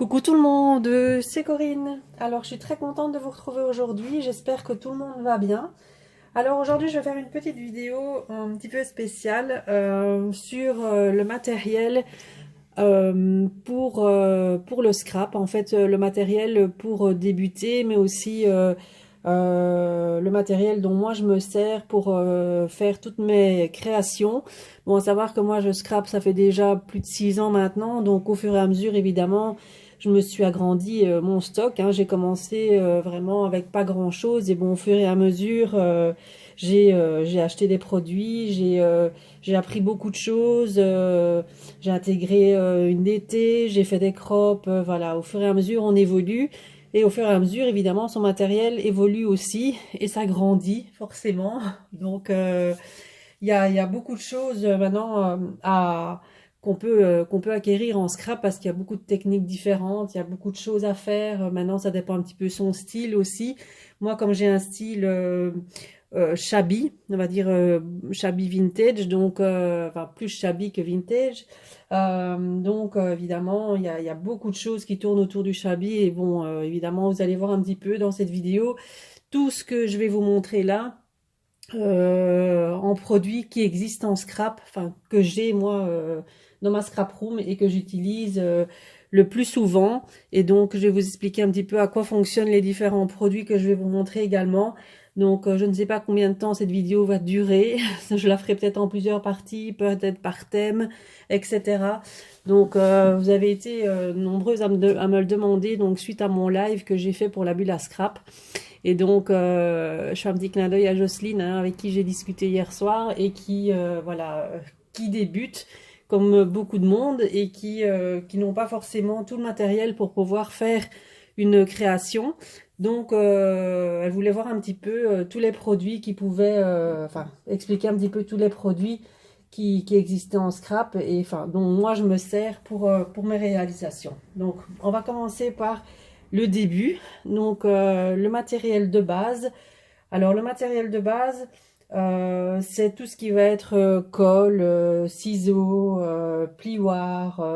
Coucou tout le monde, c'est Corinne. Alors je suis très contente de vous retrouver aujourd'hui, j'espère que tout le monde va bien. Alors aujourd'hui je vais faire une petite vidéo un petit peu spéciale sur le matériel pour le scrap. En fait le matériel pour débuter mais aussi le matériel dont moi je me sers pour faire toutes mes créations. Bon, à savoir que moi je scrape ça fait déjà plus de 6 ans maintenant, donc au fur et à mesure évidemment je me suis agrandi mon stock, hein. J'ai commencé vraiment avec pas grand chose et bon au fur et à mesure j'ai acheté des produits, j'ai appris beaucoup de choses, j'ai intégré une DT, j'ai fait des crops, voilà, au fur et à mesure on évolue. Et au fur et à mesure, évidemment, son matériel évolue aussi et ça grandit forcément. Donc, il y a beaucoup de choses maintenant qu'on peut acquérir en scrap parce qu'il y a beaucoup de techniques différentes, il y a beaucoup de choses à faire. Maintenant, ça dépend un petit peu son style aussi. Moi, comme j'ai un style shabby, on va dire shabby vintage, donc enfin plus shabby que vintage. Évidemment, il y a beaucoup de choses qui tournent autour du shabby et bon, évidemment, vous allez voir un petit peu dans cette vidéo tout ce que je vais vous montrer là en produits qui existent en scrap, enfin que j'ai moi dans ma scrap room et que j'utilise le plus souvent. Et donc, je vais vous expliquer un petit peu à quoi fonctionnent les différents produits que je vais vous montrer également. Donc, je ne sais pas combien de temps cette vidéo va durer. Je la ferai peut-être en plusieurs parties, peut-être par thème, etc. Donc, vous avez été nombreuses à me le demander, donc suite à mon live que j'ai fait pour la bulle à scrap. Et donc, je fais un petit clin d'œil à Jocelyne, hein, avec qui j'ai discuté hier soir et qui, qui débute comme beaucoup de monde et qui n'ont pas forcément tout le matériel pour pouvoir faire une création. Donc, elle voulait voir un petit peu tous les produits qui pouvaient, expliquer un petit peu tous les produits qui existaient en scrap et enfin, dont moi je me sers pour mes réalisations. Donc, on va commencer par le début. Donc, le matériel de base. Alors, le matériel de base, c'est tout ce qui va être colle, ciseaux, plioir,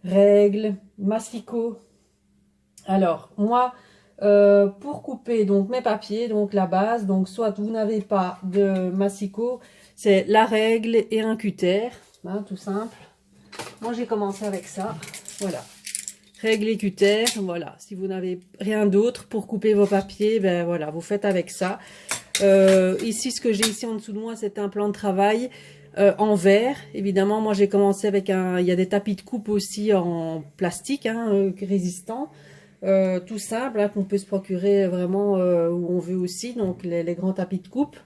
règles, massicot. Alors, moi, pour couper donc mes papiers, donc la base, donc soit vous n'avez pas de massicot, c'est la règle et un cutter, hein, tout simple. Moi, j'ai commencé avec ça, voilà. Règle et cutter, voilà. Si vous n'avez rien d'autre pour couper vos papiers, ben voilà, vous faites avec ça. Ici, ce que j'ai ici en dessous de moi, c'est un plan de travail en verre. Évidemment, moi j'ai commencé avec un... Il y a des tapis de coupe aussi en plastique, hein, résistant. Tout simple, hein, qu'on peut se procurer vraiment où on veut aussi. Donc les grands tapis de coupe.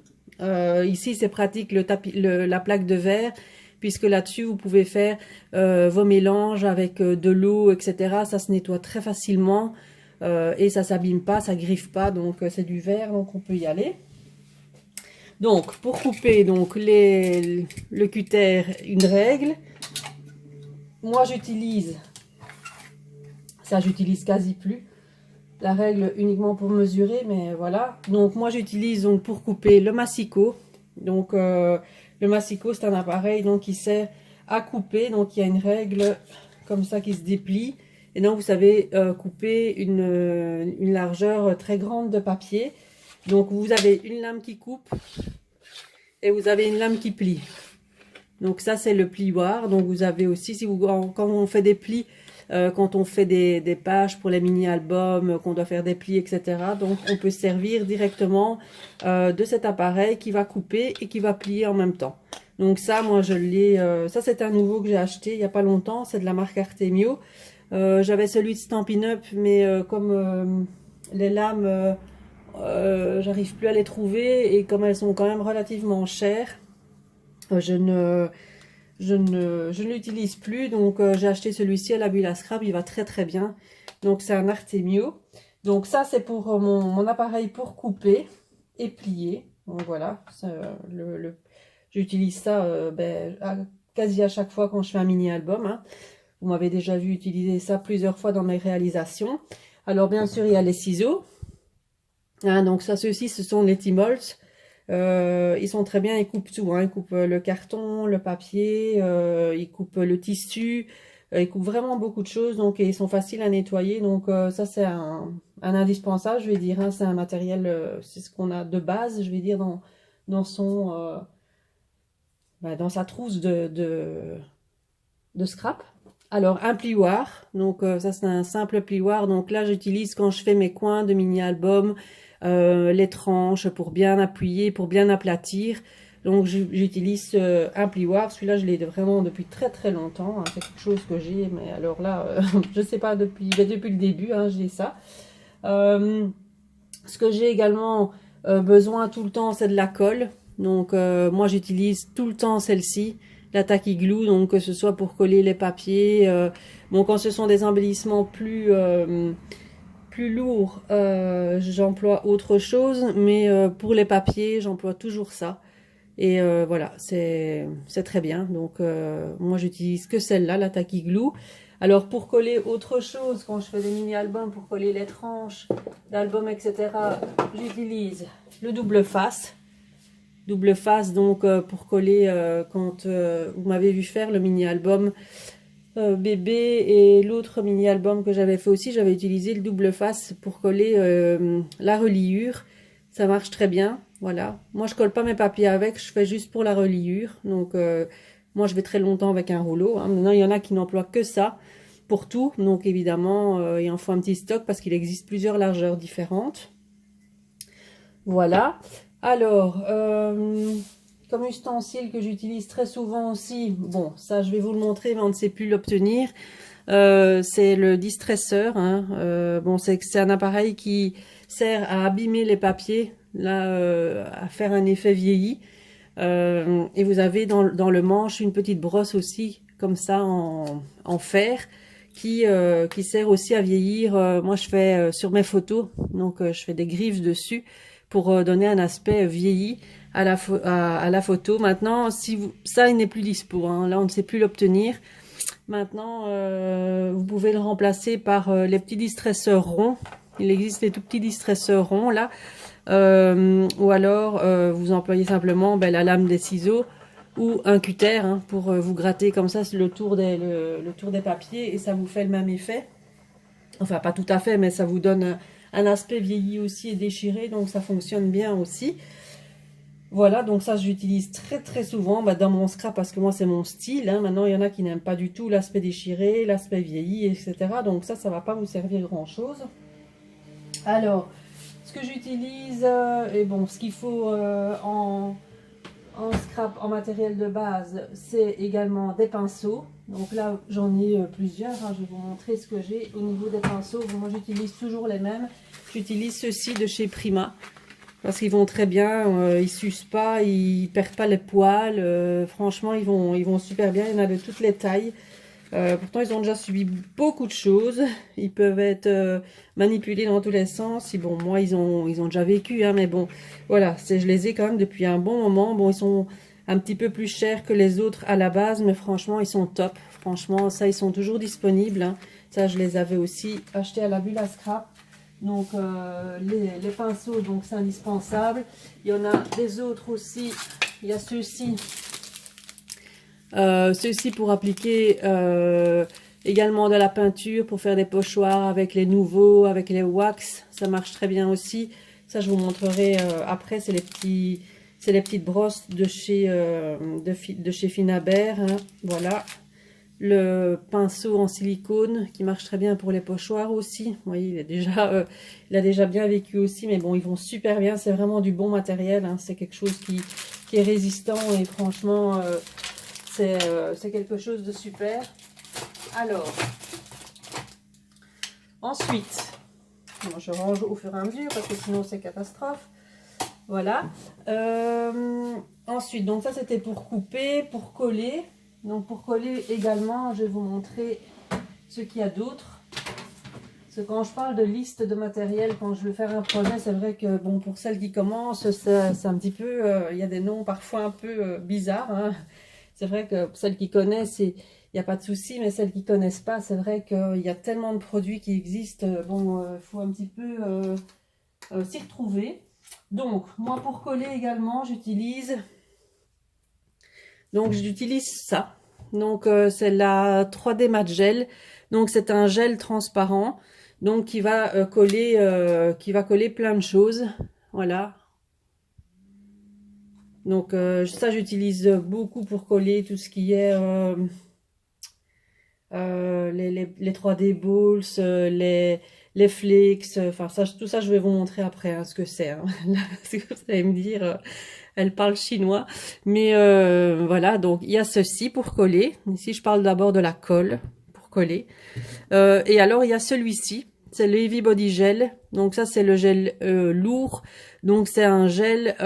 Ici, c'est pratique la plaque de verre, puisque là-dessus, vous pouvez faire vos mélanges avec de l'eau, etc. Ça se nettoie très facilement et ça s'abîme pas, ça griffe pas. Donc c'est du verre, donc on peut y aller. Donc, pour couper donc le cutter, une règle. Moi, j'utilise quasi plus la règle uniquement pour mesurer, mais voilà. Donc, moi, j'utilise donc pour couper le massicot. Donc, le massicot, c'est un appareil donc qui sert à couper. Donc, il y a une règle comme ça qui se déplie. Et donc, vous savez couper une largeur très grande de papier. Donc, vous avez une lame qui coupe et vous avez une lame qui plie. Donc ça, c'est le plioir. Donc vous avez aussi, si vous, quand on fait des plis, quand on fait des pages pour les mini-albums, qu'on doit faire des plis, etc. Donc on peut servir directement de cet appareil qui va couper et qui va plier en même temps. Donc ça, moi je l'ai, ça c'est un nouveau que j'ai acheté il n'y a pas longtemps, c'est de la marque Artemio. J'avais celui de Stampin' Up, mais comme les lames, j'arrive plus à les trouver et comme elles sont quand même relativement chères, je ne l'utilise plus. Donc j'ai acheté celui-ci à la bulle à scrap, il va très très bien. Donc c'est un Artemio. Donc ça c'est pour mon appareil pour couper et plier. Donc voilà, j'utilise ça quasi à chaque fois quand je fais un mini-album, hein. Vous m'avez déjà vu utiliser ça plusieurs fois dans mes réalisations. Alors bien sûr il y a les ciseaux, hein, donc ça, ceux-ci, ce sont les T-Molts. Ils sont très bien, ils coupent tout, hein. Ils coupent le carton, le papier, ils coupent le tissu, Ils coupent vraiment beaucoup de choses, donc et ils sont faciles à nettoyer. Donc ça c'est un indispensable, je vais dire. Hein, c'est un matériel, c'est ce qu'on a de base, je vais dire, dans son dans sa trousse de scrap. Alors un plioir, donc ça c'est un simple plioir. Donc là j'utilise quand je fais mes coins de mini-album, les tranches pour bien appuyer, pour bien aplatir. Donc j'utilise un plioir. Celui-là je l'ai vraiment depuis très très longtemps. Hein. C'est quelque chose que j'ai, mais alors là je sais pas depuis le début. Hein, j'ai ça. Ce que j'ai également besoin tout le temps, c'est de la colle. Donc moi j'utilise tout le temps celle-ci, la Tacky Glue, donc que ce soit pour coller les papiers. Bon, quand ce sont des embellissements plus lourds, j'emploie autre chose, mais pour les papiers, j'emploie toujours ça. Et voilà, c'est très bien. Donc moi j'utilise que celle-là, la Tacky Glue. Alors pour coller autre chose, quand je fais des mini-albums, pour coller les tranches d'albums, etc., j'utilise le double face. Double face, donc pour coller, quand vous m'avez vu faire le mini-album bébé et l'autre mini-album que j'avais fait aussi, j'avais utilisé le double face pour coller la reliure. Ça marche très bien, voilà. Moi, je colle pas mes papiers avec, je fais juste pour la reliure. Donc, moi, je vais très longtemps avec un rouleau. Hein. Maintenant, il y en a qui n'emploient que ça pour tout. Donc, évidemment, il en faut un petit stock parce qu'il existe plusieurs largeurs différentes. Voilà. Alors, comme ustensile que j'utilise très souvent aussi, bon, ça je vais vous le montrer, mais on ne sait plus l'obtenir. C'est le distresseur. Hein. Bon, c'est un appareil qui sert à abîmer les papiers, là, à faire un effet vieilli. Et vous avez dans le manche une petite brosse aussi, comme ça, en fer, qui sert aussi à vieillir. Moi, je fais sur mes photos, donc je fais des griffes dessus pour donner un aspect vieilli à la photo. Maintenant, ça, il n'est plus dispo. Hein. Là, on ne sait plus l'obtenir. Maintenant, vous pouvez le remplacer par les petits distresseurs ronds. Il existe des tout petits distresseurs ronds là. Ou alors, vous employez simplement la lame des ciseaux ou un cutter hein, pour vous gratter comme ça le tour des papiers et ça vous fait le même effet. Enfin, pas tout à fait, mais ça vous donne un aspect vieilli aussi et déchiré, donc ça fonctionne bien aussi. Voilà, donc ça j'utilise très très souvent dans mon scrap parce que moi c'est mon style. Hein. Maintenant il y en a qui n'aiment pas du tout l'aspect déchiré, l'aspect vieilli, etc. Donc ça va pas vous servir grand chose. Alors, ce que j'utilise, et bon, ce qu'il faut en scrap, en matériel de base, c'est également des pinceaux. Donc là j'en ai plusieurs, hein. Je vais vous montrer ce que j'ai au niveau des pinceaux. Bon, moi j'utilise toujours les mêmes. J'utilise ceux-ci de chez Prima. Parce qu'ils vont très bien, ils s'usent pas, ils perdent pas les poils. Franchement, ils vont super bien. Il y en a de toutes les tailles. Pourtant, ils ont déjà subi beaucoup de choses. Ils peuvent être manipulés dans tous les sens. Et bon, moi, ils ont déjà vécu, hein, mais bon, voilà, je les ai quand même depuis un bon moment. Bon, ils sont un petit peu plus chers que les autres à la base, mais franchement, ils sont top. Franchement, ça, ils sont toujours disponibles. Hein. Ça, je les avais aussi achetés à la Bulle à Scrap. Donc les pinceaux, donc c'est indispensable. Il y en a des autres aussi. Il y a ceux-ci. Ceux-ci pour appliquer également de la peinture, pour faire des pochoirs avec les nouveaux, avec les wax. Ça marche très bien aussi. Ça, je vous montrerai après. C'est les petites brosses de chez Finabert. Hein. Voilà. Le pinceau en silicone qui marche très bien pour les pochoirs aussi. Vous voyez, il a déjà bien vécu aussi, mais bon, ils vont super bien. C'est vraiment du bon matériel. Hein. C'est quelque chose qui est résistant et franchement, c'est quelque chose de super. Alors, ensuite, bon, je range au fur et à mesure parce que sinon c'est catastrophe. Voilà. Ensuite, donc ça c'était pour couper, pour coller. Donc pour coller également, je vais vous montrer ce qu'il y a d'autre. Parce que quand je parle de liste de matériel, quand je veux faire un projet, c'est vrai que bon, pour celles qui commencent, c'est un petit peu, il y a des noms parfois un peu bizarres. Hein. C'est vrai que pour celles qui connaissent, il n'y a pas de souci, mais celles qui ne connaissent pas, c'est vrai qu'il y a tellement de produits qui existent. Bon, il faut un petit peu s'y retrouver. Donc, moi pour coller également, j'utilise ça. Donc c'est la 3D Matte Gel. Donc c'est un gel transparent, donc qui va coller plein de choses. Voilà. Donc ça j'utilise beaucoup pour coller tout ce qui est les 3D balls, les flakes, enfin ça, tout ça je vais vous montrer après hein, ce que c'est. Hein. Là, vous allez me dire, elle parle chinois, mais voilà, donc il y a ceci pour coller. Ici je parle d'abord de la colle pour coller. Et alors il y a celui-ci, c'est le Heavy Body Gel. Donc ça c'est le gel lourd. Donc c'est un gel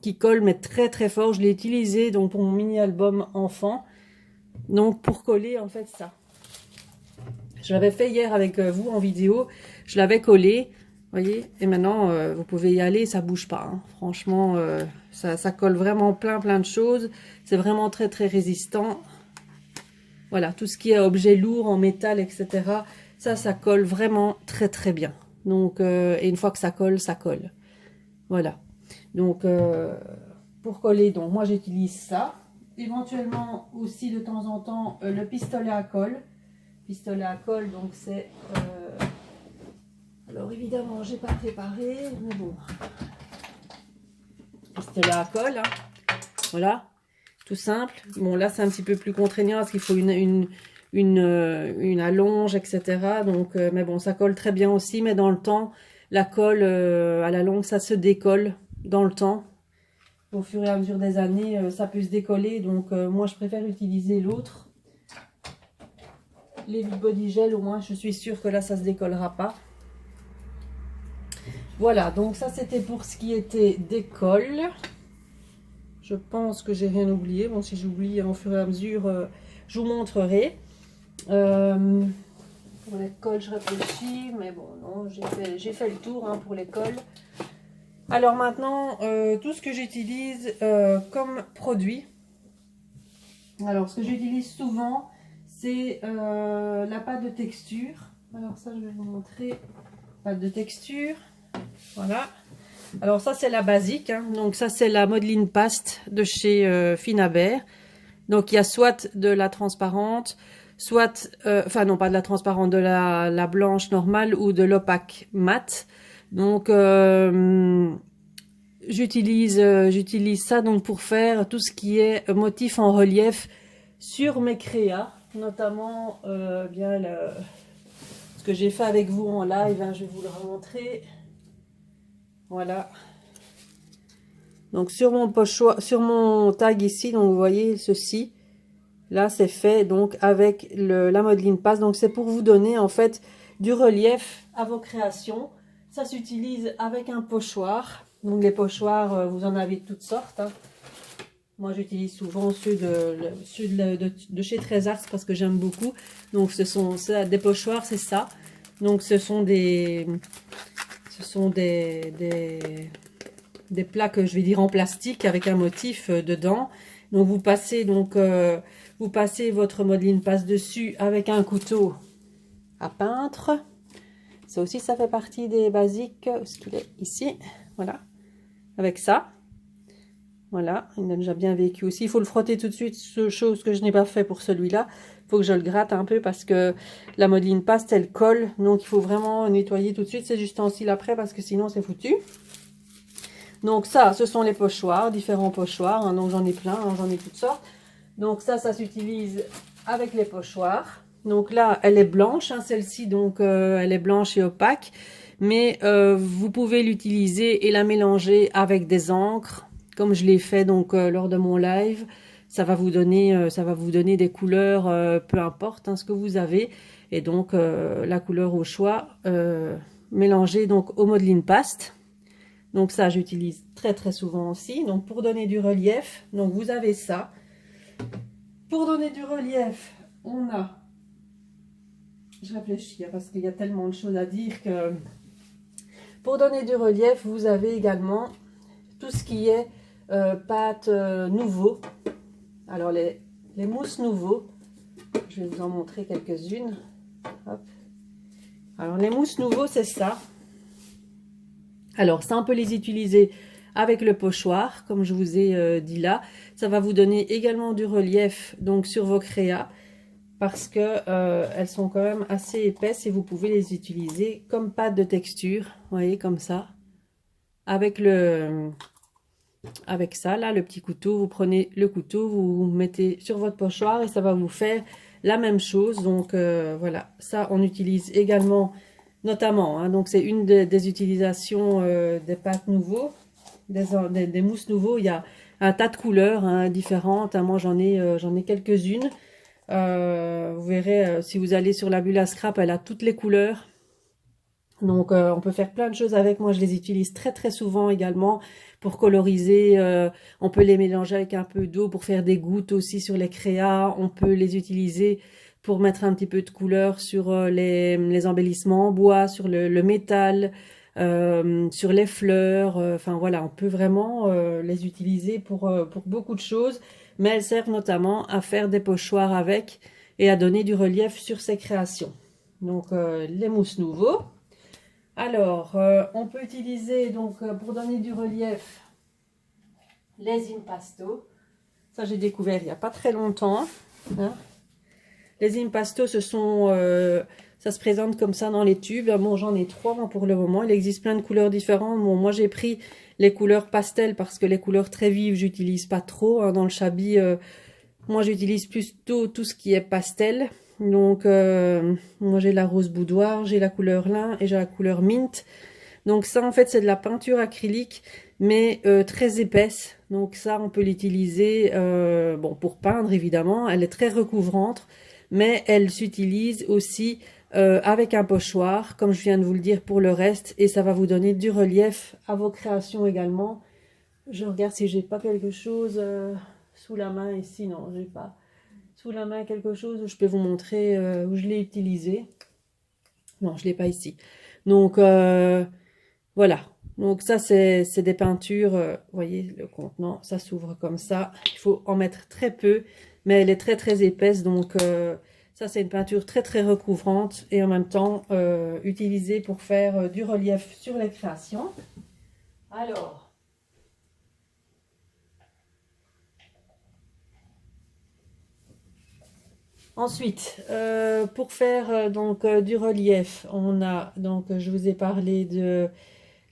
qui colle mais très très fort. Je l'ai utilisé donc pour mon mini album enfant. Donc pour coller en fait ça. Je l'avais fait hier avec vous en vidéo. Je l'avais collé, voyez. Et maintenant vous pouvez y aller, ça bouge pas. Hein. Franchement, ça colle vraiment plein de choses. C'est vraiment très très résistant. Voilà, tout ce qui est objet lourd en métal, etc. Ça colle vraiment très très bien. Donc, et une fois que ça colle, ça colle. Voilà. Donc, pour coller, donc moi j'utilise ça. Éventuellement aussi de temps en temps le pistolet à colle. Pistolet à colle, donc c'est... alors évidemment, j'ai pas préparé, mais bon. Pistolet à colle, hein. Voilà. Tout simple. Bon, là, c'est un petit peu plus contraignant parce qu'il faut une allonge, etc. Donc, mais bon, ça colle très bien aussi. Mais dans le temps, la colle à la longue, ça se décolle dans le temps. Au fur et à mesure des années, ça peut se décoller. Donc, moi, je préfère utiliser l'autre. Les Body Gel, au moins, je suis sûre que là, ça se décollera pas. Voilà, donc ça, c'était pour ce qui était des colles. Je pense que j'ai rien oublié. Bon, si j'oublie au fur et à mesure, je vous montrerai. Pour les colles, je réfléchis, mais bon, non, j'ai fait le tour hein, pour les colles. Alors maintenant, tout ce que j'utilise comme produit. Alors, ce que j'utilise souvent, c'est la pâte de texture. Alors ça, je vais vous montrer. Pâte de texture. Voilà. Alors ça c'est la basique, hein. Donc ça c'est la modeline paste de chez Finaber. Donc il y a soit de la transparente, soit, enfin non pas de la transparente, de la blanche normale ou de l'opaque mat. Donc j'utilise ça donc pour faire tout ce qui est motif en relief sur mes créas, notamment bien ce que j'ai fait avec vous en live, hein, je vais vous le remontrer. Voilà. Donc sur mon pochoir, sur mon tag ici, donc vous voyez ceci. Là, c'est fait donc avec la modeline paste. Donc c'est pour vous donner en fait du relief à vos créations. Ça s'utilise avec un pochoir. Donc les pochoirs, vous en avez de toutes sortes. Hein. Moi, j'utilise souvent ceux de chez Trésars parce que j'aime beaucoup. Donc ce sont des pochoirs, c'est ça. Donc ce sont des plaques, je vais dire en plastique avec un motif dedans. Donc vous passez votre modeline paste dessus avec un couteau à peintre. Ça aussi, ça fait partie des basiques. Ce qu'il est ici, voilà, avec ça. Voilà, il a déjà bien vécu aussi. Il faut le frotter tout de suite, chose que je n'ai pas fait pour celui-là. Il faut que je le gratte un peu parce que la modeline paste, elle colle. Donc, il faut vraiment nettoyer tout de suite ces ustensiles après parce que sinon, c'est foutu. Donc, ça, ce sont les pochoirs, différents pochoirs. Hein, donc, j'en ai plein, hein, j'en ai toutes sortes. Donc, ça s'utilise avec les pochoirs. Donc là, elle est blanche, hein, celle-ci. Donc, elle est blanche et opaque. Mais vous pouvez l'utiliser et la mélanger avec des encres. Comme je l'ai fait donc lors de mon live, ça va vous donner des couleurs, peu importe hein, ce que vous avez. Et donc la couleur au choix, mélangée donc au modeline paste. Donc ça, j'utilise très très souvent aussi. Donc pour donner du relief, donc vous avez ça. Pour donner du relief, on a... Je réfléchis parce qu'il y a tellement de choses à dire que... Pour donner du relief, vous avez également tout ce qui est pâte nouveau. Alors les mousses nouveau, je vais vous en montrer quelques-unes. Alors les mousses nouveau, c'est ça. Alors ça, on peut les utiliser avec le pochoir, comme je vous ai dit là. Ça va vous donner également du relief donc sur vos créas, parce que elles sont quand même assez épaisses et vous pouvez les utiliser comme pâte de texture, vous voyez, comme ça. Avec ça, là, le petit couteau, vous prenez le couteau, vous mettez sur votre pochoir et ça va vous faire la même chose. Donc voilà, ça on utilise également, notamment, hein, donc c'est une des utilisations des pâtes nouveaux, des mousses nouveaux. Il y a un tas de couleurs hein, différentes, hein. Moi j'en ai quelques-unes. Vous verrez, si vous allez sur la bulle à scrap, elle a toutes les couleurs. Donc on peut faire plein de choses avec. Moi je les utilise très très souvent également pour coloriser. On peut les mélanger avec un peu d'eau pour faire des gouttes aussi sur les créas. On peut les utiliser pour mettre un petit peu de couleur sur les embellissements en bois, sur le métal, sur les fleurs. Enfin voilà, on peut vraiment les utiliser pour beaucoup de choses. Mais elles servent notamment à faire des pochoirs avec et à donner du relief sur ces créations. Donc les mousses nouveaux. Alors, on peut utiliser, donc, pour donner du relief, les impasto. Ça, j'ai découvert il n'y a pas très longtemps. Hein. Les impasto, ça se présente comme ça dans les tubes. Bon, j'en ai 3 moi, pour le moment. Il existe plein de couleurs différentes. Bon, moi, j'ai pris les couleurs pastel parce que les couleurs très vives, j'utilise pas trop. Hein. Dans le Chabi, moi, j'utilise plutôt tout ce qui est pastel. Donc, moi j'ai la rose boudoir, j'ai la couleur lin et j'ai la couleur mint. Donc ça, en fait, c'est de la peinture acrylique, mais très épaisse. Donc ça, on peut l'utiliser bon, pour peindre, évidemment. Elle est très recouvrante, mais elle s'utilise aussi avec un pochoir, comme je viens de vous le dire pour le reste. Et ça va vous donner du relief à vos créations également. Je regarde si j'ai pas quelque chose sous la main ici. Non, j'ai pas sous la main quelque chose où je peux vous montrer où je l'ai utilisé. Non, je l'ai pas ici. Donc voilà. Donc ça c'est des peintures. Vous voyez le contenant, ça s'ouvre comme ça. Il faut en mettre très peu, mais elle est très très épaisse. Donc ça c'est une peinture très très recouvrante et en même temps utilisée pour faire du relief sur les créations. Alors. Ensuite, pour faire donc du relief, on a donc je vous ai parlé de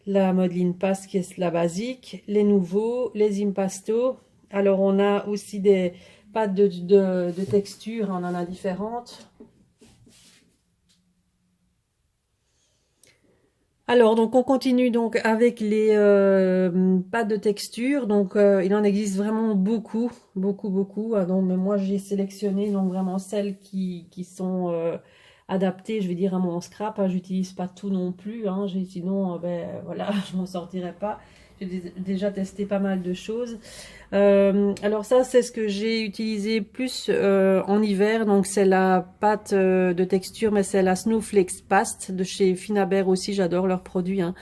la modeline paste qui est la basique, les nouveaux, les impasto. Alors on a aussi des pâtes de texture, on en a différentes. Alors, donc on continue donc avec les pâtes de texture. Donc il en existe vraiment beaucoup, beaucoup, beaucoup. Ah, donc, mais moi j'ai sélectionné donc vraiment celles qui sont adaptées, je vais dire, à mon scrap. Hein. J'utilise pas tout non plus. Hein. Sinon, ben voilà, je m'en sortirais pas. J'ai déjà testé pas mal de choses. Alors ça, c'est ce que j'ai utilisé plus en hiver. Donc c'est la pâte de texture, mais c'est la Snowflakes Paste de chez Finabert aussi. J'adore leurs produits. Hein.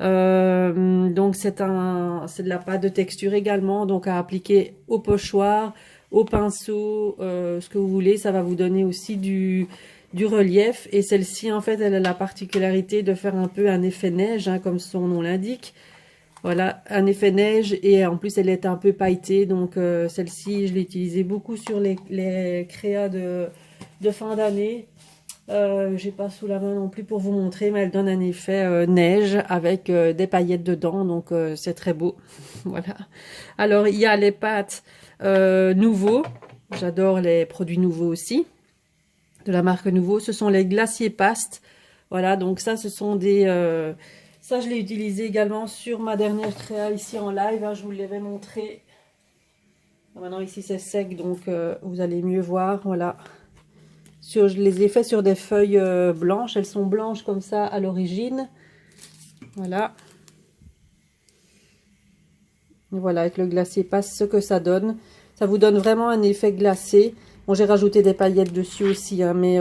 Donc c'est de la pâte de texture également. Donc à appliquer au pochoir, au pinceau, ce que vous voulez. Ça va vous donner aussi du relief. Et celle-ci, en fait, elle a la particularité de faire un peu un effet neige, hein, comme son nom l'indique. Voilà, un effet neige et en plus elle est un peu pailletée. Donc celle-ci, je l'ai utilisée beaucoup sur les créas de fin d'année. J'ai pas sous la main non plus pour vous montrer, mais elle donne un effet neige avec des paillettes dedans. Donc c'est très beau. Voilà. Alors il y a les pâtes nouveaux. J'adore les produits nouveaux aussi. De la marque Nouveau. Ce sont les glaciers pastes. Voilà, donc ça ce sont des... ça, je l'ai utilisé également sur ma dernière créa ici en live. Hein, je vous l'avais montré. Maintenant, ici, c'est sec, donc vous allez mieux voir. Voilà. Je les ai fait sur des feuilles blanches. Elles sont blanches comme ça à l'origine. Voilà. Et voilà, avec le glacier passe ce que ça donne. Ça vous donne vraiment un effet glacé. Bon, j'ai rajouté des paillettes dessus aussi, hein, mais...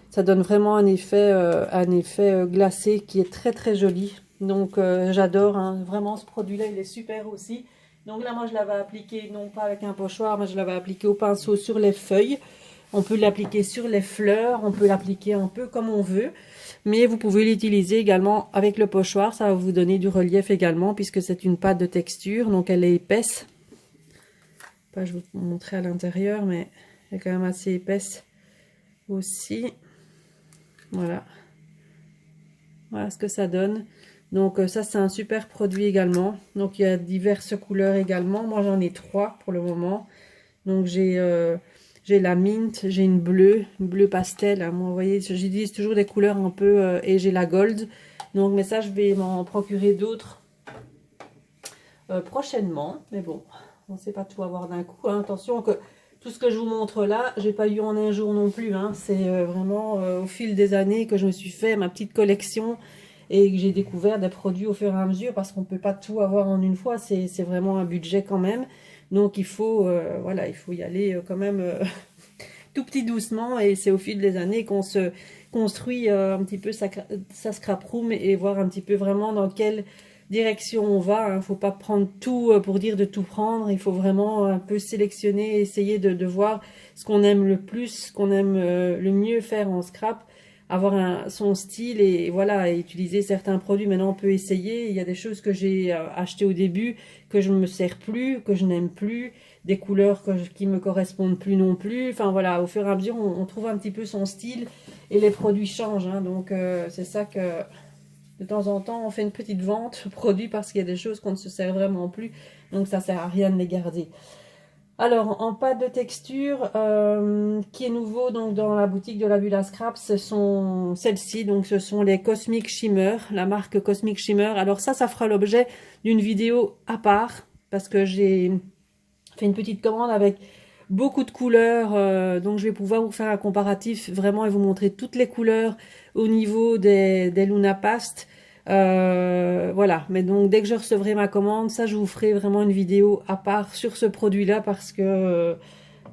ça donne vraiment un effet glacé qui est très très joli. Donc j'adore, hein, vraiment ce produit-là, il est super aussi. Donc là, moi je l'avais appliqué, non pas avec un pochoir, mais je l'avais appliqué au pinceau sur les feuilles. On peut l'appliquer sur les fleurs, on peut l'appliquer un peu comme on veut. Mais vous pouvez l'utiliser également avec le pochoir. Ça va vous donner du relief également puisque c'est une pâte de texture. Donc elle est épaisse. Pas, je vais vous montrer à l'intérieur, mais elle est quand même assez épaisse aussi. Voilà. Voilà ce que ça donne. Donc ça c'est un super produit également. Donc il y a diverses couleurs également. Moi j'en ai 3 pour le moment. Donc j'ai la mint, j'ai une bleu pastel. Hein. Moi vous voyez j'utilise toujours des couleurs un peu et j'ai la gold. Donc mais ça je vais m'en procurer d'autres prochainement. Mais bon, on ne sait pas tout avoir d'un coup. Hein. Attention que tout ce que je vous montre là, j'ai pas eu en un jour non plus. Hein. C'est vraiment au fil des années que je me suis fait ma petite collection. Et que j'ai découvert des produits au fur et à mesure parce qu'on ne peut pas tout avoir en une fois, c'est vraiment un budget quand même. Donc il faut, voilà, il faut y aller quand même tout petit doucement et c'est au fil des années qu'on se construit un petit peu sa scrap room et voir un petit peu vraiment dans quelle direction on va. Il ne faut pas prendre tout pour dire de tout prendre, il faut vraiment un peu sélectionner, essayer de voir ce qu'on aime le plus, ce qu'on aime le mieux faire en scrap, avoir son style et voilà, et utiliser certains produits. Maintenant on peut essayer, il y a des choses que j'ai achetées au début que je ne me sers plus, que je n'aime plus, des couleurs qui me correspondent plus non plus. Enfin voilà, au fur et à mesure on trouve un petit peu son style et les produits changent. Hein, donc c'est ça que de temps en temps on fait une petite vente de produits parce qu'il y a des choses qu'on ne se sert vraiment plus. Donc ça sert à rien de les garder. Alors, en pâte de texture, qui est nouveau donc dans la boutique de la Bulle à Scrap, ce sont celles-ci. Donc, ce sont les Cosmic Shimmer, la marque Cosmic Shimmer. Alors ça fera l'objet d'une vidéo à part parce que j'ai fait une petite commande avec beaucoup de couleurs. Donc, je vais pouvoir vous faire un comparatif vraiment et vous montrer toutes les couleurs au niveau des Luna Past. Voilà, mais donc dès que je recevrai ma commande, ça je vous ferai vraiment une vidéo à part sur ce produit là parce que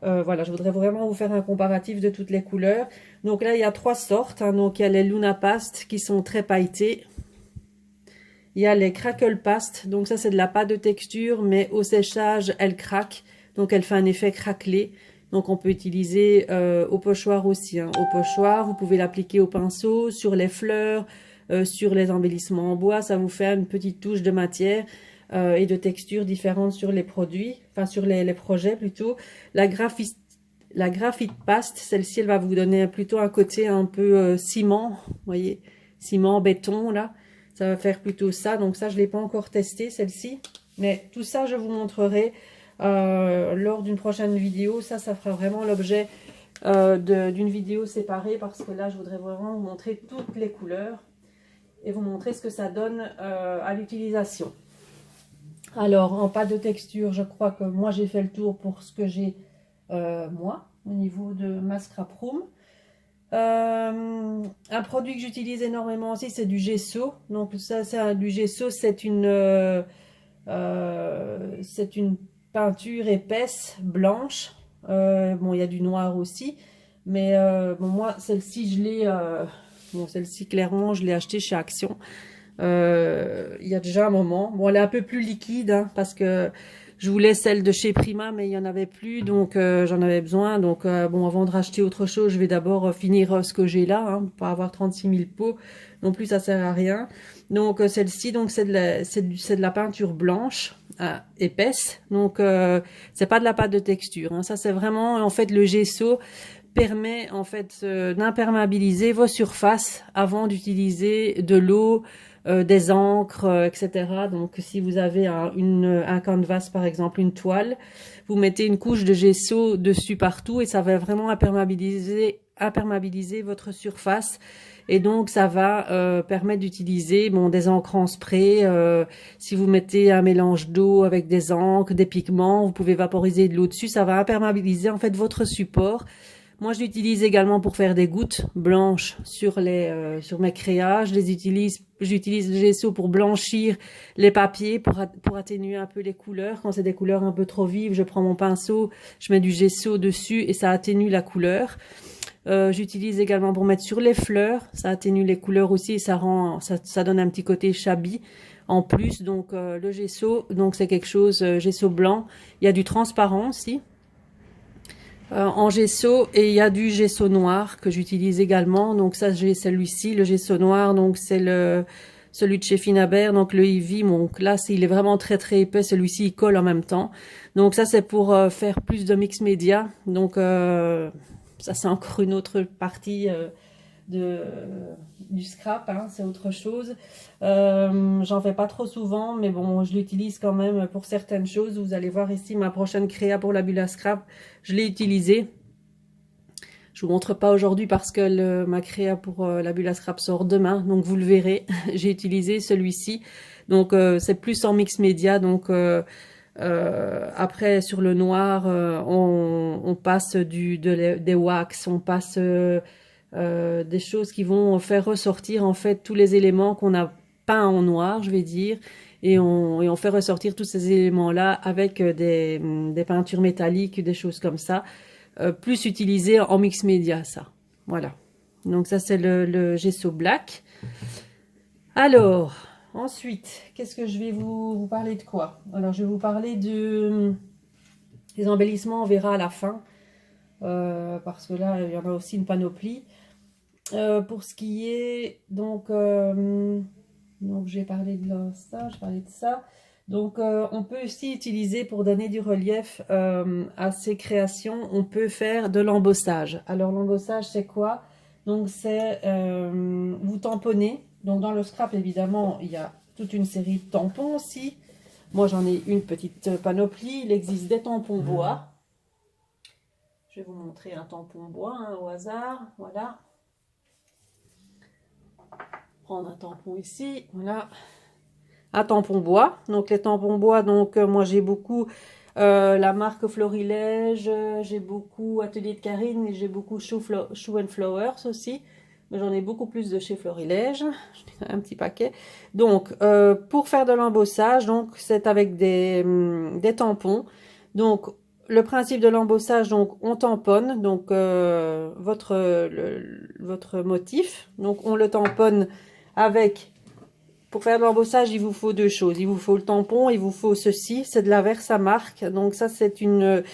voilà, je voudrais vraiment vous faire un comparatif de toutes les couleurs. Donc là il y a 3 sortes, hein. Donc il y a les Luna Past qui sont très pailletées, il y a les Crackle Past, donc ça c'est de la pâte de texture mais au séchage elle craque, donc elle fait un effet craquelé. Donc on peut utiliser au pochoir aussi, hein. Au pochoir, vous pouvez l'appliquer au pinceau, sur les fleurs, sur les embellissements en bois, ça vous fait une petite touche de matière et de texture différente sur les produits, enfin sur les projets plutôt. La graphite paste, celle-ci elle va vous donner plutôt un côté un peu ciment, vous voyez, ciment, béton là, ça va faire plutôt ça. Donc ça je ne l'ai pas encore testé celle-ci, mais tout ça je vous montrerai lors d'une prochaine vidéo. Ça fera vraiment l'objet d'une vidéo séparée parce que là je voudrais vraiment vous montrer toutes les couleurs et vous montrer ce que ça donne à l'utilisation. Alors en pâte de texture, je crois que moi j'ai fait le tour pour ce que j'ai moi au niveau de ma scrap room. Un produit que j'utilise énormément aussi, c'est du gesso. Donc ça c'est du gesso, c'est une peinture épaisse blanche. Bon, il y a du noir aussi, mais bon, moi celle-ci je l'ai bon, celle-ci clairement je l'ai achetée chez Action il y a déjà un moment. Bon, elle est un peu plus liquide hein, parce que je voulais celle de chez Prima mais il n'y en avait plus, donc j'en avais besoin. Donc bon, avant de racheter autre chose, je vais d'abord finir ce que j'ai là, hein, pas avoir 36 000 pots non plus, ça sert à rien. Donc celle-ci, donc c'est de la peinture blanche épaisse, donc c'est pas de la pâte de texture, hein. Ça c'est vraiment en fait le gesso permet en fait d'imperméabiliser vos surfaces avant d'utiliser de l'eau, des encres, etc. Donc si vous avez un canvas par exemple, une toile, vous mettez une couche de gesso dessus partout et ça va vraiment imperméabiliser votre surface. Et donc ça va permettre d'utiliser bon, des encres en spray. Si vous mettez un mélange d'eau avec des encres, des pigments, vous pouvez vaporiser de l'eau dessus. Ça va imperméabiliser en fait votre support. Moi, je l'utilise également pour faire des gouttes blanches sur mes créas. J'utilise le gesso pour blanchir les papiers, pour atténuer un peu les couleurs. Quand c'est des couleurs un peu trop vives, je prends mon pinceau, je mets du gesso dessus et ça atténue la couleur. J'utilise également pour mettre sur les fleurs, ça atténue les couleurs aussi et ça donne un petit côté shabby en plus. Donc le gesso, donc c'est quelque chose, gesso blanc. Il y a du transparent aussi. en gesso, et il y a du gesso noir que j'utilise également. Donc ça, j'ai celui-ci, le gesso noir, donc c'est celui de chez Finabert, donc le Eevee. Donc là, il est vraiment très très épais, celui-ci il colle en même temps. Donc ça, c'est pour faire plus de mix média. Donc ça, c'est encore une autre partie de du scrap, hein, c'est autre chose. J'en fais pas trop souvent, mais bon, je l'utilise quand même pour certaines choses. Vous allez voir ici ma prochaine créa pour la bulle à scrap, je l'ai utilisée. Je vous montre pas aujourd'hui parce que ma créa pour la bulle à scrap sort demain, donc vous le verrez. J'ai utilisé celui-ci, donc c'est plus en mix média. Donc après sur le noir, on passe des wax, on passe des choses qui vont faire ressortir en fait tous les éléments qu'on a peints en noir, je vais dire, et on fait ressortir tous ces éléments-là avec des peintures métalliques, des choses comme ça, plus utilisées en mix média, ça. Voilà. Donc ça, c'est le gesso black. Alors, ensuite, qu'est-ce que je vais vous parler de quoi? Alors, je vais vous parler des embellissements, on verra à la fin, parce que là, il y en a aussi une panoplie. Pour ce qui est, donc j'ai parlé de ça, j'ai parlé de ça. Donc, on peut aussi utiliser pour donner du relief à ces créations, on peut faire de l'embossage. Alors, l'embossage, c'est quoi? Donc, c'est vous tamponnez. Donc, dans le scrap, évidemment, il y a toute une série de tampons aussi. Moi, j'en ai une petite panoplie. Il existe des tampons bois. Je vais vous montrer un tampon bois, hein, au hasard. Voilà. Prendre un tampon ici, voilà, un tampon bois. Donc les tampons bois, donc moi j'ai beaucoup la marque Florilège, j'ai beaucoup Atelier de Karine, et j'ai beaucoup Shoe and Flowers aussi, mais j'en ai beaucoup plus de chez Florilège, un petit paquet. Donc pour faire de l'embossage, donc c'est avec des tampons. Donc le principe de l'embossage, donc on tamponne donc votre motif, donc on le tamponne avec, pour faire de l'embossage, il vous faut deux choses. Il vous faut le tampon, il vous faut ceci, c'est de la Versamark. Donc ça, c'est une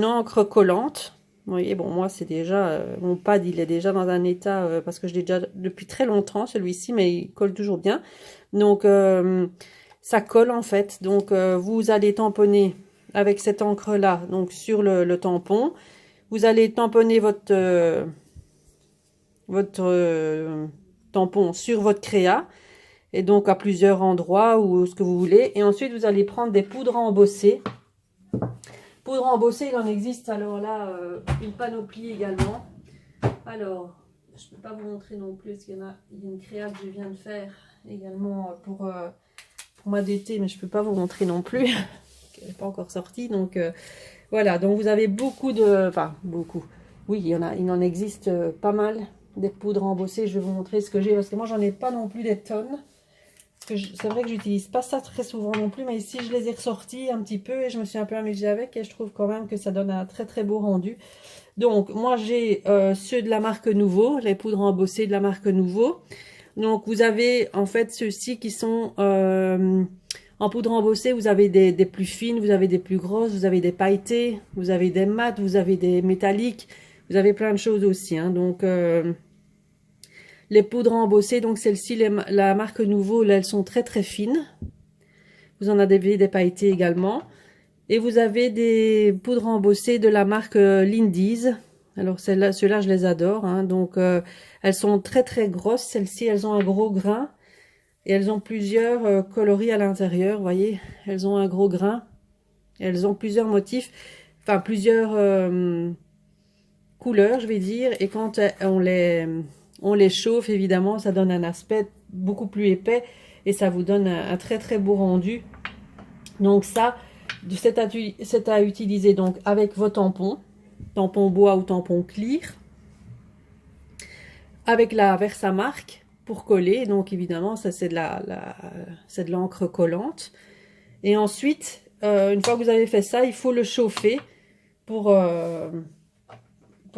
encre collante. Vous voyez, bon, moi, c'est déjà, mon pad, il est déjà dans un état, parce que je l'ai déjà depuis très longtemps, celui-ci, mais il colle toujours bien. Donc, ça colle, en fait. Donc, vous allez tamponner avec cette encre-là, donc sur le tampon. Vous allez tamponner votre tampon sur votre créa, et donc à plusieurs endroits ou ce que vous voulez. Et ensuite, vous allez prendre des poudres embossées. Poudre embossée, il en existe alors là une panoplie également. Alors, je ne peux pas vous montrer non plus, parce qu'il y a une créa que je viens de faire également pour mois d'été, mais je ne peux pas vous montrer non plus. Elle n'est pas encore sortie. Donc voilà, donc vous avez beaucoup de... Enfin, beaucoup. Oui, il en existe pas mal. Des poudres embossées, je vais vous montrer ce que j'ai, parce que moi j'en ai pas non plus des tonnes. C'est vrai que j'utilise pas ça très souvent non plus, mais ici je les ai ressortis un petit peu et je me suis un peu amusée avec, et je trouve quand même que ça donne un très très beau rendu. Donc moi j'ai ceux de la marque Nouveau, les poudres embossées de la marque Nouveau. Donc vous avez en fait ceux-ci qui sont en poudre embossée. Vous avez des plus fines, vous avez des plus grosses, vous avez des pailletées, vous avez des mates, vous avez des métalliques. Vous avez plein de choses aussi, hein. Donc, les poudres embossées, donc celles-ci, la marque Nouveau, là, elles sont très très fines. Vous en avez des pailletées également. Et vous avez des poudres embossées de la marque Lindy's. Alors, ceux-là, je les adore, hein. Donc, elles sont très très grosses. Celles-ci, elles ont un gros grain. Et elles ont plusieurs coloris à l'intérieur, vous voyez. Elles ont un gros grain. Elles ont plusieurs motifs. Enfin, plusieurs... couleurs, je vais dire, et quand on les chauffe, évidemment, ça donne un aspect beaucoup plus épais et ça vous donne un très très beau rendu. Donc ça, c'est à utiliser donc avec vos tampons, tampon bois ou tampon clear, avec la Versamark pour coller. Donc évidemment, ça c'est de l'encre collante. Et ensuite, une fois que vous avez fait ça, il faut le chauffer pour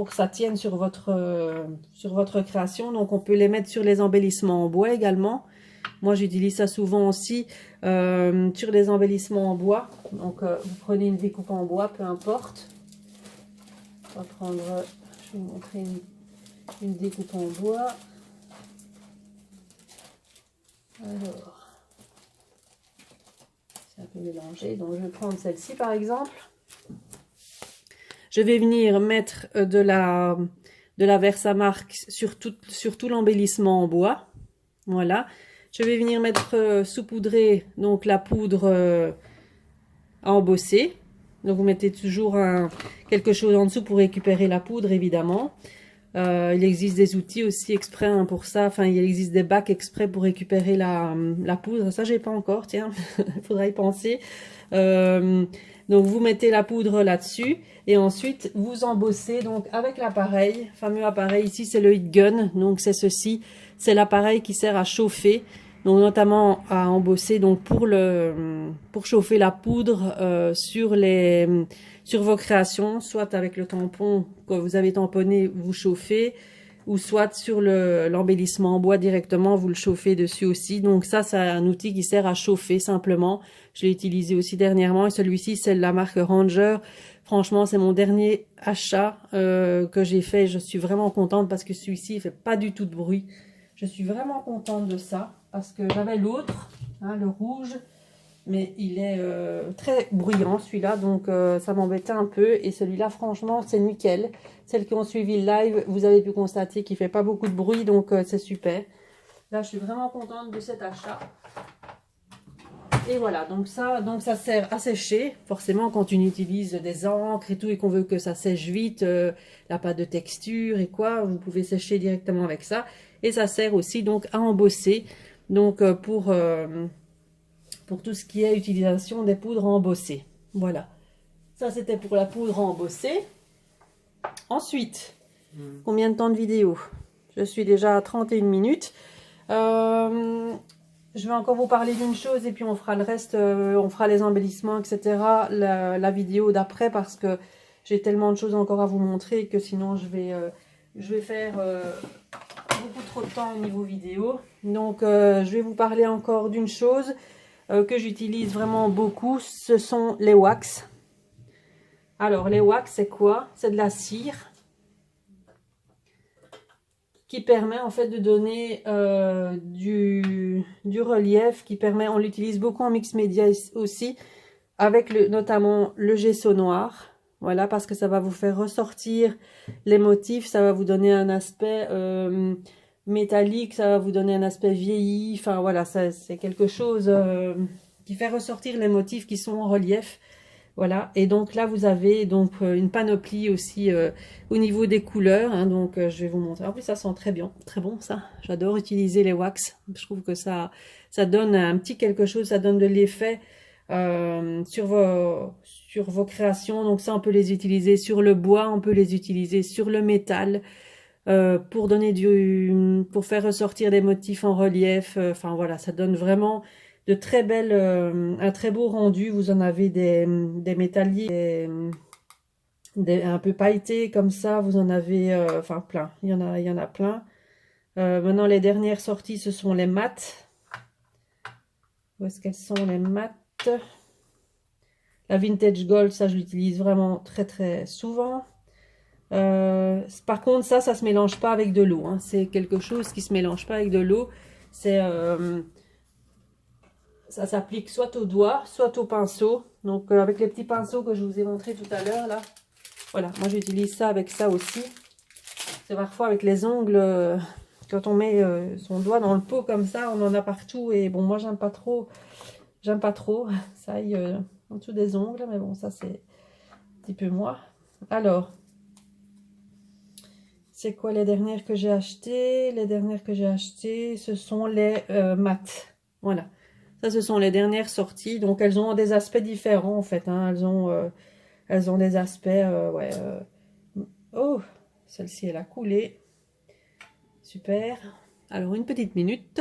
que ça tienne sur votre création. Donc on peut les mettre sur les embellissements en bois également. Moi j'utilise ça souvent aussi sur les embellissements en bois. Donc vous prenez une découpe en bois, peu importe. On va prendre, je vais vous montrer une découpe en bois. Alors, c'est un peu mélangé, donc je vais prendre celle-ci par exemple. Je vais venir mettre de la Versamark sur tout l'embellissement en bois. Voilà. Je vais venir mettre saupoudrer donc la poudre à embosser. Donc vous mettez toujours quelque chose en dessous pour récupérer la poudre évidemment. Il existe des outils aussi exprès pour ça. Enfin, il existe des bacs exprès pour récupérer la poudre. Ça, j'ai pas encore, tiens, il faudra y penser. Donc, vous mettez la poudre là-dessus et ensuite, vous embossez donc avec l'appareil. Fameux appareil ici, c'est le heat gun. Donc, c'est ceci. C'est l'appareil qui sert à chauffer. Donc, notamment à embosser donc pour chauffer la poudre sur vos créations, soit avec le tampon que vous avez tamponné, vous chauffez, ou soit sur l'embellissement en bois directement, vous le chauffez dessus aussi. Donc ça, c'est un outil qui sert à chauffer simplement. Je l'ai utilisé aussi dernièrement et celui-ci, c'est la marque Ranger. Franchement, c'est mon dernier achat que j'ai fait. Je suis vraiment contente parce que celui-ci, il fait pas du tout de bruit. Je suis vraiment contente de ça parce que j'avais l'autre, hein, le rouge. Mais il est très bruyant celui-là, donc ça m'embêtait un peu. Et celui-là, franchement, c'est nickel. Celles qui ont suivi le live, vous avez pu constater qu'il ne fait pas beaucoup de bruit, donc c'est super. Là, je suis vraiment contente de cet achat. Et voilà, donc ça sert à sécher. Forcément, quand on utilise des encres et tout, et qu'on veut que ça sèche vite, la pâte de texture et quoi, vous pouvez sécher directement avec ça. Et ça sert aussi donc à embosser, donc pour tout ce qui est utilisation des poudres embossées. Voilà. Ça, c'était pour la poudre embossée. Ensuite, combien de temps de vidéo? Je suis déjà à 31 minutes. Je vais encore vous parler d'une chose et puis on fera le reste, on fera les embellissements, etc. La vidéo d'après parce que j'ai tellement de choses encore à vous montrer que sinon je vais faire beaucoup trop de temps au niveau vidéo. Donc, je vais vous parler encore d'une chose que j'utilise vraiment beaucoup, ce sont les wax. Alors, les wax, c'est quoi? C'est de la cire qui permet en fait de donner du relief, qui permet, on l'utilise beaucoup en mix média aussi, avec notamment le gesso noir. Voilà, parce que ça va vous faire ressortir les motifs, ça va vous donner un aspect métallique, ça va vous donner un aspect vieilli. Enfin voilà, c'est quelque chose qui fait ressortir les motifs qui sont en relief. Voilà, et donc là vous avez donc une panoplie aussi au niveau des couleurs, hein, donc je vais vous montrer. En plus ça sent très bien, très bon ça. J'adore utiliser les wax. Je trouve que ça donne un petit quelque chose, ça donne de l'effet sur vos créations. Donc ça on peut les utiliser sur le bois, on peut les utiliser sur le métal. Pour donner pour faire ressortir des motifs en relief. Enfin voilà, ça donne vraiment de très belles, un très beau rendu. Vous en avez des métalliques, un peu pailletés comme ça. Vous en avez, enfin plein. Il y en a plein. Maintenant les dernières sorties, ce sont les mattes. Où est-ce qu'elles sont les mattes? La Vintage Gold, ça je l'utilise vraiment très très souvent. Par contre, ça se mélange pas avec de l'eau. Hein. C'est quelque chose qui se mélange pas avec de l'eau. C'est ça s'applique soit au doigt, soit au pinceau. Donc avec les petits pinceaux que je vous ai montré tout à l'heure là. Voilà, moi j'utilise ça avec ça aussi. C'est parfois avec les ongles, quand on met son doigt dans le pot comme ça, on en a partout. Et bon, moi j'aime pas trop. Ça aille en dessous des ongles, mais bon, ça c'est un petit peu moi. Alors. C'est quoi les dernières que j'ai achetées? Les dernières que j'ai achetées, ce sont les mattes. Voilà. Ça, ce sont les dernières sorties. Donc, elles ont des aspects différents, en fait. Hein. Elles ont des aspects... ouais. Oh, celle-ci, elle a coulé. Super. Alors, une petite minute.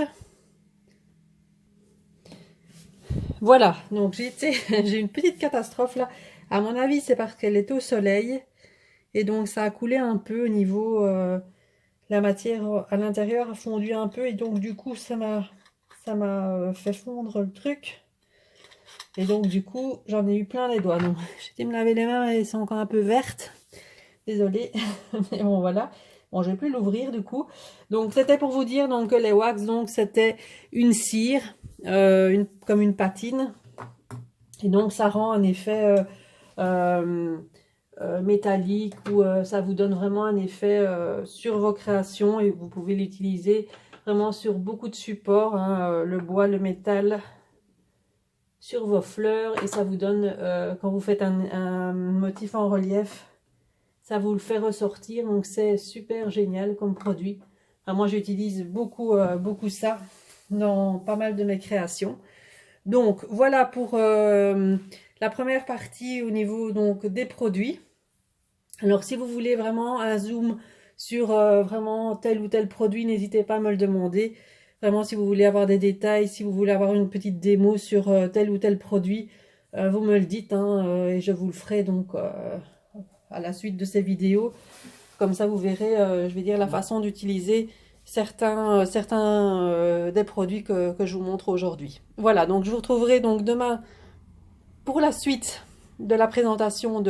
Voilà. Donc, j'ai une petite catastrophe, là. À mon avis, c'est parce qu'elle est au soleil. Et donc ça a coulé un peu au niveau, la matière à l'intérieur a fondu un peu et donc du coup ça m'a fait fondre le truc. Et donc du coup j'en ai eu plein les doigts. Donc j'ai été me laver les mains et c'est encore un peu verte. Désolée, mais bon voilà. Bon, je vais plus l'ouvrir du coup. Donc c'était pour vous dire donc que les wax, donc c'était une cire, comme une patine, et donc ça rend un effet euh, métallique, ou ça vous donne vraiment un effet sur vos créations, et vous pouvez l'utiliser vraiment sur beaucoup de supports, hein, le bois, le métal, sur vos fleurs, et ça vous donne, quand vous faites un motif en relief, ça vous le fait ressortir, donc c'est super génial comme produit. Enfin, moi j'utilise beaucoup, beaucoup ça dans pas mal de mes créations. Donc voilà pour la première partie au niveau donc des produits. Alors si vous voulez vraiment un zoom sur vraiment tel ou tel produit, n'hésitez pas à me le demander. Vraiment, si vous voulez avoir des détails, si vous voulez avoir une petite démo sur tel ou tel produit, vous me le dites, hein, et je vous le ferai donc à la suite de ces vidéos. Comme ça, vous verrez, je vais dire, la façon d'utiliser certains des produits que je vous montre aujourd'hui. Voilà, donc je vous retrouverai donc demain pour la suite de la présentation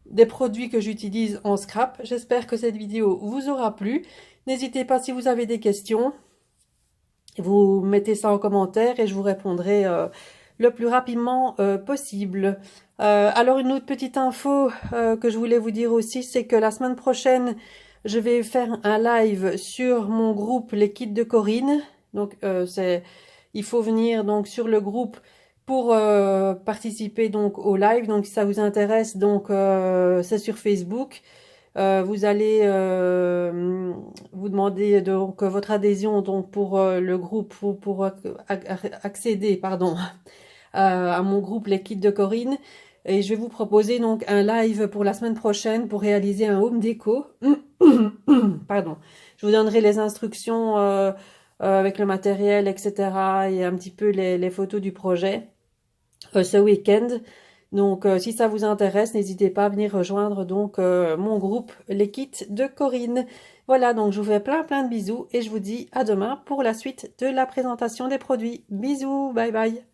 des produits que j'utilise en scrap. J'espère que cette vidéo vous aura plu. N'hésitez pas, si vous avez des questions, vous mettez ça en commentaire et je vous répondrai le plus rapidement possible. Alors une autre petite info que je voulais vous dire aussi, c'est que la semaine prochaine, je vais faire un live sur mon groupe Les Kits de Corinne. Donc il faut venir donc sur le groupe pour participer donc au live. Donc si ça vous intéresse, donc c'est sur Facebook. Vous allez vous demander donc votre adhésion donc pour le groupe, pour accéder pardon à mon groupe Les Kits de Corinne, et je vais vous proposer donc un live pour la semaine prochaine pour réaliser un home déco. Pardon. Je vous donnerai les instructions avec le matériel, etc. et un petit peu les photos du projet ce week-end. Donc, si ça vous intéresse, n'hésitez pas à venir rejoindre donc mon groupe Les Kits de Corinne. Voilà, donc je vous fais plein de bisous et je vous dis à demain pour la suite de la présentation des produits. Bisous, bye bye.